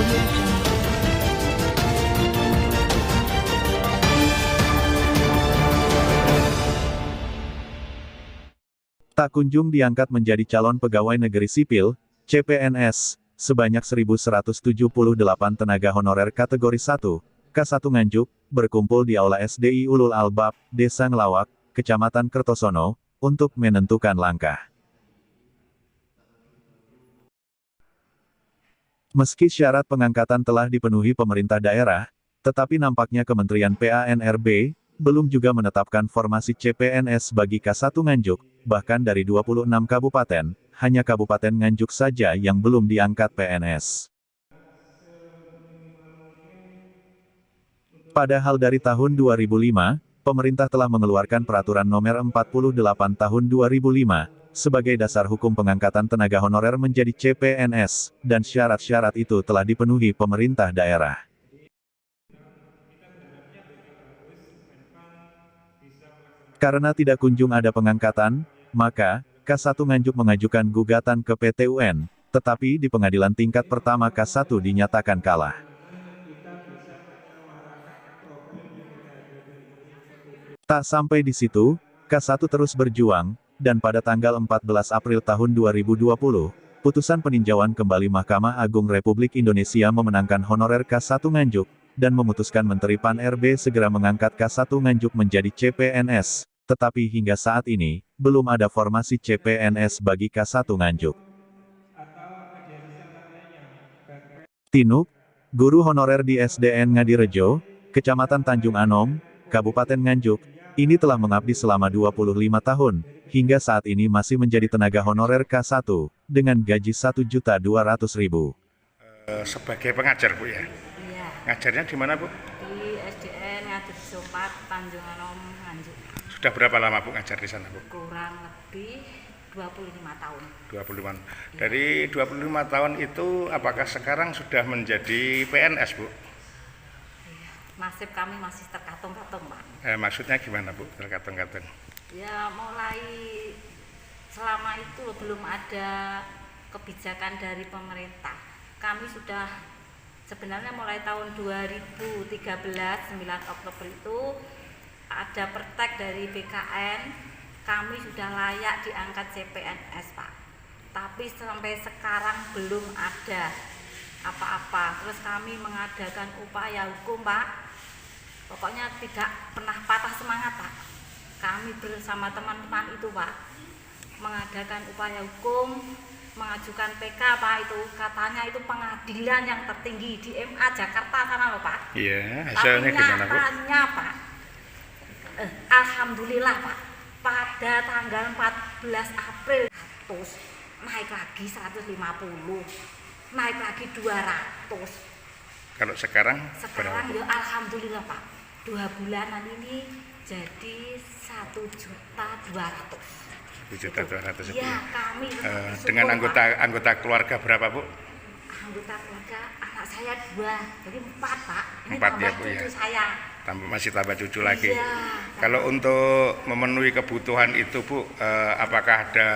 Audio Jungle. Tak kunjung diangkat menjadi calon pegawai negeri sipil, CPNS, sebanyak 1.178 tenaga honorer kategori 1, K1 Nganjuk, berkumpul di Aula SDI Ulul Albab, Desa Ngelawak, Kecamatan Kertosono, untuk menentukan langkah. Meski syarat pengangkatan telah dipenuhi pemerintah daerah, tetapi nampaknya Kementerian PANRB belum juga menetapkan formasi CPNS bagi K1 Nganjuk, bahkan dari 26 kabupaten, hanya Kabupaten Nganjuk saja yang belum diangkat PNS. Padahal dari tahun 2005, pemerintah telah mengeluarkan Peraturan Nomor 48 Tahun 2005, sebagai dasar hukum pengangkatan tenaga honorer menjadi CPNS, dan syarat-syarat itu telah dipenuhi pemerintah daerah. Karena tidak kunjung ada pengangkatan, maka, K1 Nganjuk mengajukan gugatan ke PT UN, tetapi di pengadilan tingkat pertama K1 dinyatakan kalah. Tak sampai di situ, K1 terus berjuang, dan pada tanggal 14 April tahun 2020, putusan peninjauan kembali Mahkamah Agung Republik Indonesia memenangkan honorer K1 Nganjuk, dan memutuskan Menteri PAN-RB segera mengangkat K1 Nganjuk menjadi CPNS, tetapi hingga saat ini, belum ada formasi CPNS bagi K1 Nganjuk. Tinuk, guru honorer di SDN Ngadirejo, Kecamatan Tanjung Anom, Kabupaten Nganjuk, ini telah mengabdi selama 25 tahun, hingga saat ini masih menjadi tenaga honorer K1, dengan gaji Rp1.200.000. Sebagai pengajar, Bu, ya? Iya, Ngajarnya di mana, Bu? di SDN Ngadirejo 4, Tanjung Anom, Nganjuk. Sudah berapa lama, Bu, ngajar di sana, Bu? Kurang lebih 25 tahun. 25. Dari 25 tahun itu, apakah sekarang sudah menjadi PNS, Bu? Iya, nasib kami masih terkatung-katung, Pak. Maksudnya gimana, Bu, terkatung-katung? Ya, mulai selama itu belum ada kebijakan dari pemerintah. Kami sudah sebenarnya mulai tahun 2013, 9 Oktober itu ada pertek dari BKN, kami sudah layak diangkat CPNS, Pak. Tapi sampai sekarang belum ada apa-apa. Terus kami mengadakan upaya hukum, Pak. Pokoknya tidak pernah patah semangat, Pak. Kami bersama teman-teman itu, Pak, mengadakan upaya hukum, mengajukan PK, Pak, itu katanya itu pengadilan yang tertinggi di MA Jakarta sana loh, Pak. Iya, hasilnya gimana, Bu? Nyatanya, Pak, alhamdulillah, Pak, pada tanggal 14 April terus naik lagi 150, naik lagi 200. Kalau sekarang Sekarang berapa, Bu? ya alhamdulillah, Pak, 2 bulanan ini jadi 1.200.000. 1.200.000, Bu. Iya, kami Dengan syukur, Pak. anggota keluarga berapa, Bu? Anggota keluarga anak saya 2, jadi 4, Pak. Ini 4 ya, tambah Bu, cucu ya. saya. Masih tambah cucu lagi. Iya. Kalau untuk memenuhi kebutuhan itu, Bu, apakah ada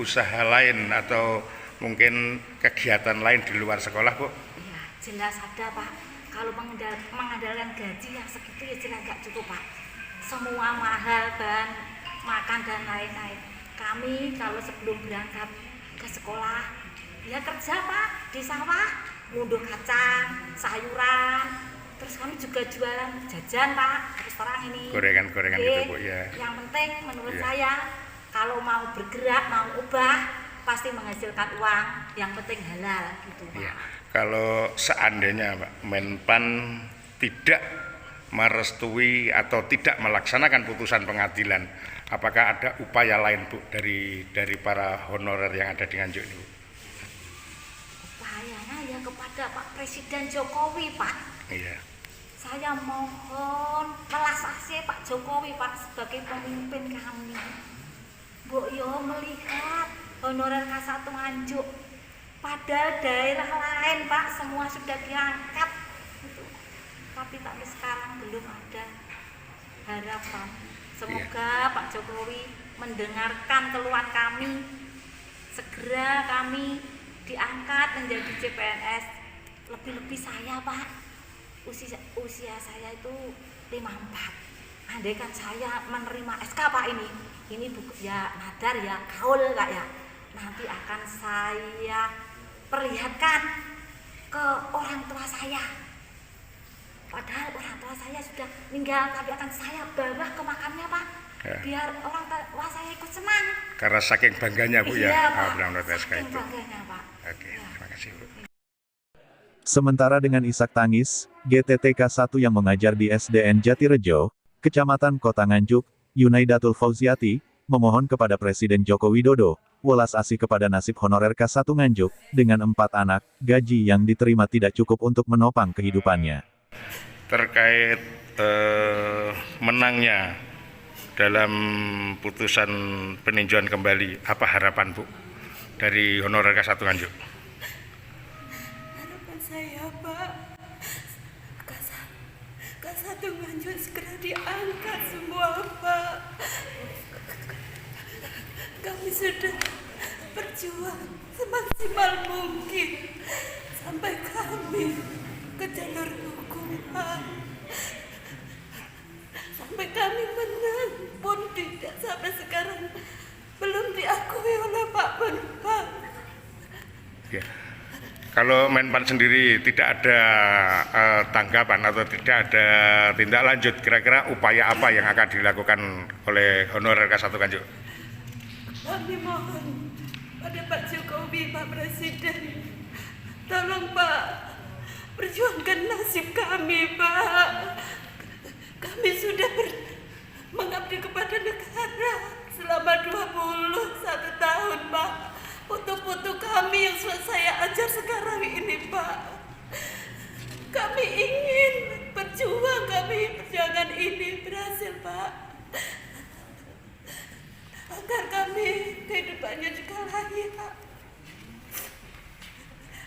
usaha lain atau mungkin kegiatan lain di luar sekolah, Bu? Iya, jelas ada, Pak. Kalau mengandalkan gaji yang segitu ya jelas nggak cukup, Pak. Semua mahal, bahan makan dan lain-lain. Kami kalau sebelum berangkat ke sekolah, ya kerja, Pak, di sawah, ngunduh kacang, sayuran. Terus kami juga jualan jajan, Pak, terus terang ini. Gorengan-gorengan gitu, Bu, ya. Yang penting menurut Iya. saya, kalau mau bergerak, mau ubah, pasti menghasilkan uang. Yang penting halal, gitu, Pak. Iya. Kalau seandainya, Pak, Menpan tidak merestui atau tidak melaksanakan putusan pengadilan, apakah ada upaya lain, Bu, dari para honorer yang ada di Nganjuk ini, Bu? Upayanya ya kepada Pak Presiden Jokowi, Pak. Iya. Saya mohon welas asih Pak Jokowi, Pak, sebagai pemimpin kami. Mbok yo melihat honorer K1 Nganjuk, padahal daerah lain, Pak, semua sudah diangkat. Gitu. Tapi sekarang belum ada harapan. Semoga Pak Jokowi mendengarkan keluhan kami, segera kami diangkat menjadi CPNS lebih-lebih saya Pak, usia saya itu 54. Andai kan saya menerima SK Pak, ini buku ya nadar ya gaul Kak ya, nanti akan saya perlihatkan ke orang tua saya. Padahal orang tua saya sudah meninggal, tapi akan saya bawa ke makamnya Pak, ya. Biar orang tua saya ikut senang. Karena saking bangganya Bu Iya, ya, Pak. saking bangganya Pak. Oke, ya. Terima kasih Bu. Sementara dengan isak tangis, GTTK 1 yang mengajar di SDN Jatirejo, Kecamatan Kota Nganjuk, Yunaidatul Fauziati, memohon kepada Presiden Joko Widodo, welas asih kepada nasib honorer K1 Nganjuk, dengan 4 anak, gaji yang diterima tidak cukup untuk menopang kehidupannya. Terkait menangnya dalam putusan peninjauan kembali, apa harapan Bu dari honorer K1 Nganjuk? Harapan saya Pak, K1 Nganjuk segera diangkat semua Pak. Kami sudah berjuang semaksimal mungkin sampai kami ke jalur hukum Pak. Sampai kami menang pun tidak, sampai sekarang belum diakui oleh Pak Menpan. Ya. Kalau Menpan sendiri tidak ada tanggapan atau tidak ada tindak lanjut, kira-kira upaya apa yang akan dilakukan oleh honorer K1 Nganjuk? Kami mohon pada Pak Jokowi, Pak Presiden, tolong Pak, perjuangkan nasib kami Pak. Kami sudah mengabdi kepada negara selama 21 tahun Pak. Putu-putu kami yang saya ajar sekarang ini Pak. Kami ingin perjuangan ini berhasil Pak, agar kami kehidupannya juga layak.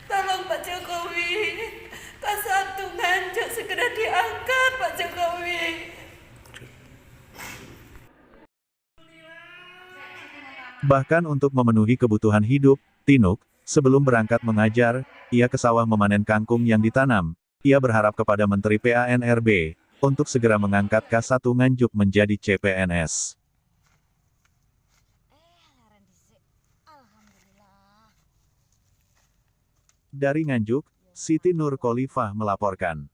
Tolong Pak Jokowi, K1 Nganjuk segera diangkat Pak Jokowi. Bahkan untuk memenuhi kebutuhan hidup, Tinuk, sebelum berangkat mengajar, ia ke sawah memanen kangkung yang ditanam. Ia berharap kepada Menteri PANRB, untuk segera mengangkat K1 Nganjuk menjadi CPNS. Dari Nganjuk, Siti Nur Khalifah melaporkan.